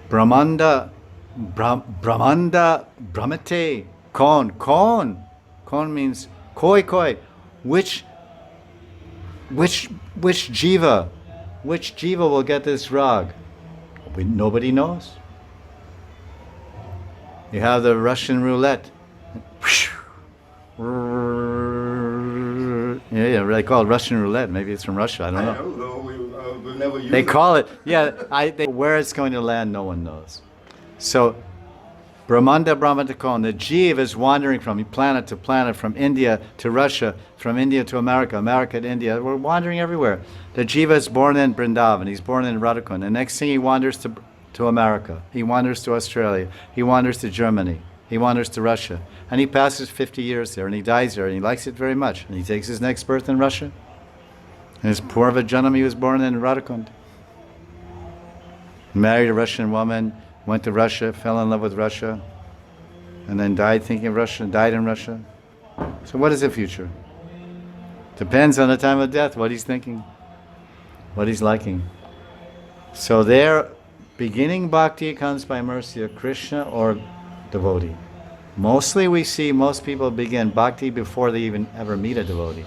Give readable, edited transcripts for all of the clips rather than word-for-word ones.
Brahmanda, Brahmanda, Brahmate, Kon, Kon. Kon means koi koi. Which jiva? Which jiva will get this rag? Nobody knows. You have the Russian roulette. Yeah, they call it Russian roulette. Maybe it's from Russia. I don't know. I know, though. We'll never use They it. call it, yeah. Where it's going to land, no one knows. So, Brahmanda Brahmatakon, the jiva is wandering from planet to planet, from India to Russia, from India to America, America to India. We're wandering everywhere. The jiva is born in Vrindavan. He's born in Radhakund. The next thing he wanders to America. He wanders to Australia. He wanders to Germany. He wanders to Russia. And he passes 50 years there, and he dies there, and he likes it very much. And he takes his next birth in Russia. And his Purva Janam, he was born in Radhakund. Married a Russian woman, went to Russia, fell in love with Russia, and then died thinking of Russia, died in Russia. So what is the future? Depends on the time of death, what he's thinking, what he's liking. So there, beginning bhakti comes by mercy of Krishna or devotee. Mostly we see most people begin bhakti before they even ever meet a devotee.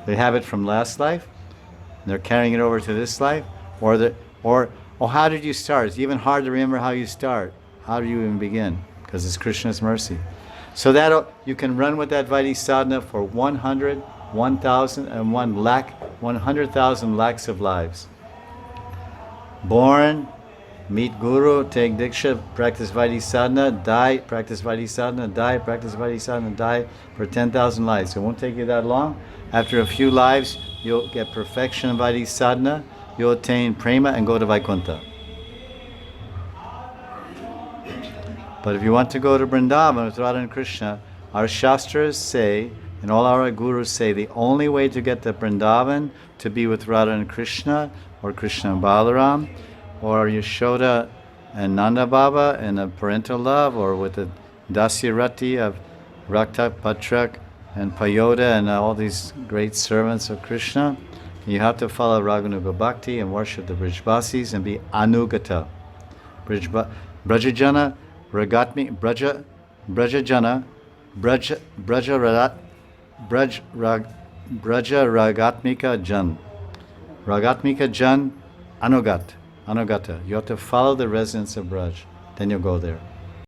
They have it from last life, and they're carrying it over to this life, or how did you start? It's even hard to remember how you start. How do you even begin? Because it's Krishna's mercy. So that you can run with that Vaidhi sadhana for 100, 1,000, and 100,000 lakhs of lives. Born, meet Guru, take Diksha, practice Vaidhi sadhana, die, practice Vaidhi sadhana, die, practice Vaidhi sadhana, die for 10,000 lives. It won't take you that long. After a few lives, you'll get perfection in Vaidhi sadhana, you'll attain prema and go to Vaikuntha. But if you want to go to Vrindavan with Radha and Krishna, our Shastras say, and all our gurus say, the only way to get to Vrindavan, to be with Radha and Krishna, or Krishna and Balaram, or Yashoda and Nanda Baba in a parental love, or with the Dasyarati of Rakta, Patrak, and Payoda, and all these great servants of Krishna, you have to follow Raganuga Bhakti and worship the Brijvasis and be Anugata. Brajajana, Ragatmi, Brajajana, Braja Ragatmika Jan. Ragatmika Jan, Anugata. You have to follow the residents of Braj. Then you'll go there.